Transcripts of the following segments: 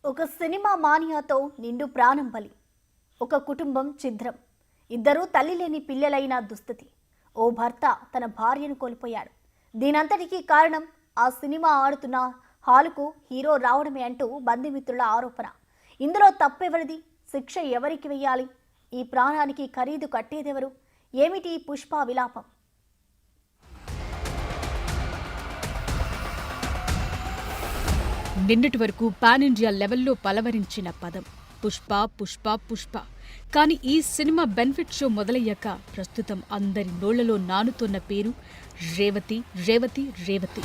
ఒక సినిమా మానియాతో నిండు ప్రాణం బలి. ఒక కుటుంబం ఛిద్రం. ఇద్దరు తల్లి లేని పిల్లలైన దుస్థితి. ఓ భర్త తన భార్యను కోల్పోయాడు. దీనంతటికీ కారణం ఆ సినిమా ఆడుతున్న హాలుకు హీరో రావడమే అంటూ బంధుమిత్రుల ఆరోపణ. ఇందులో తప్పెవరిది? శిక్ష ఎవరికి వెయ్యాలి? ఈ ప్రాణానికి ఖరీదు కట్టేదెవరు? ఏమిటి పుష్ప విలాపం? నిన్నటి వరకు పాన్ ఇండియా లెవెల్లో పలవరించిన పదం పుష్ప పుష్ప పుష్ప. కానీ ఈ సినిమా బెనిఫిట్ షో మొదలయ్యాక ప్రస్తుతం అందరి నోళ్లలో నానుతోన్న పేరు రేవతి రేవతి రేవతి.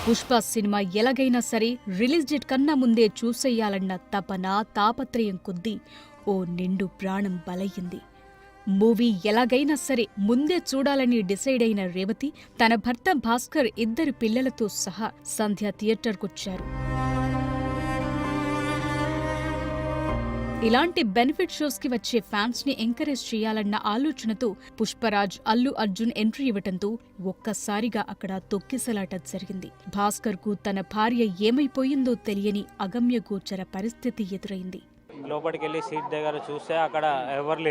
పుష్ప సినిమా ఎలాగైనా సరే రిలీజ్ డేట్ కన్నా ముందే చూసేయాలన్న తపన తాపత్రయం కొద్దీ ఓ నిండు ప్రాణం బలయ్యింది. మూవీ ఎలాగైనా సరే ముందే చూడాలని డిసైడ్ అయిన రేవతి తన భర్త భాస్కర్ ఇద్దరు పిల్లలతో సహా సంధ్య థియేటర్కొచ్చారు. ఇలాంటి బెనిఫిట్ షోస్ కి వచ్చే ఫ్యాన్స్ ని ఎంకరేజ్ చేయాలన్న ఆలోచనతో పుష్పరాజ్, అల్లు అర్జున్ ఎంట్రీ ఇవ్వటంతో ఒక్కసారిగా అక్కడ తొక్కిసలాట జరిగింది. భాస్కర్ కు తన భార్య ఏమైపోయిందో తెలియని అగమ్య గోచర పరిస్థితి ఎదురైంది. లోపలికెళ్ళి సీట్ దగ్గర చూస్తే అక్కడ ఎవరు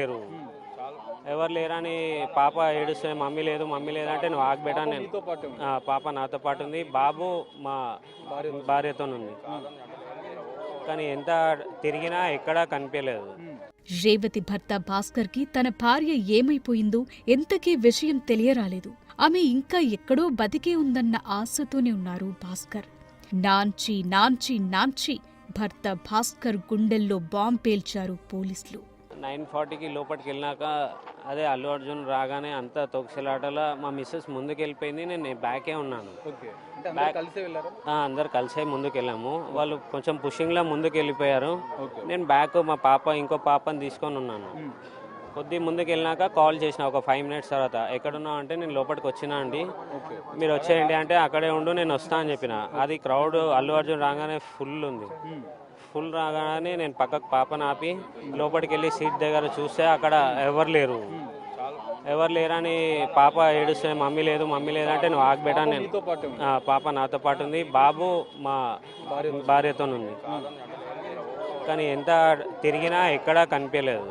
లేరని పాప ఏడుస్తే మమ్మీ లేదు అంటే నువ్వు ఆగబెట్టా, నేను పాప నాతో పాటు ఉంది, బాబు మా భార్యతో ఉంది. కానీ ఎంత తిరిగినా ఎక్కడా కనిపించలేదు. రేవతి భర్త భాస్కర్ కి తన భార్య ఏమైపోయిందో ఎంతకీ విషయం తెలియరాలేదు. ఆమె ఇంకా ఎక్కడో బతికే ఉందన్న ఆశతోనే ఉన్నారు భాస్కర్. నాంచి నాంచి నాంచి భర్త భాస్కర్ గుండెల్లో బాంబ్ పేల్చారు పోలీసులు. 9:40కి లోపలికి వెళ్ళినాక అదే అల్లు అర్జున్ రాగానే అంతా తొక్కిసలాటలో మా మిస్సెస్ ముందుకు వెళ్ళిపోయింది, నేను బ్యాకే ఉన్నాను. అందరు కలిసే ముందుకు వెళ్ళాము. వాళ్ళు కొంచెం పుషింగ్లో ముందుకు వెళ్ళిపోయారు. నేను బ్యాక్ మా పాప ఇంకో పాపని తీసుకొని ఉన్నాను. కొద్ది ముందుకు వెళ్ళినాక కాల్ చేసిన ఒక 5 minutes తర్వాత, ఎక్కడున్నావు అంటే నేను లోపలికి వచ్చినా అండి, మీరు వచ్చేయండి అంటే అక్కడే ఉండు నేను వస్తా అని చెప్పిన. అది క్రౌడ్ అల్లు అర్జున్ రాగానే ఫుల్ ఉంది. ఫుల్ రాగానే నేను పక్కకు పాపను ఆపి లోపలికి వెళ్ళి సీట్ దగ్గర చూస్తే అక్కడ ఎవరు లేరని పాప ఏడుస్తే మమ్మీ లేదు అంటే నువ్వు ఆగబెట్టా, నేను పాప నాతో పాటు ఉంది, బాబు మా భార్యతో ఉంది. కానీ ఎంత తిరిగినా ఎక్కడా కనిపించలేదు.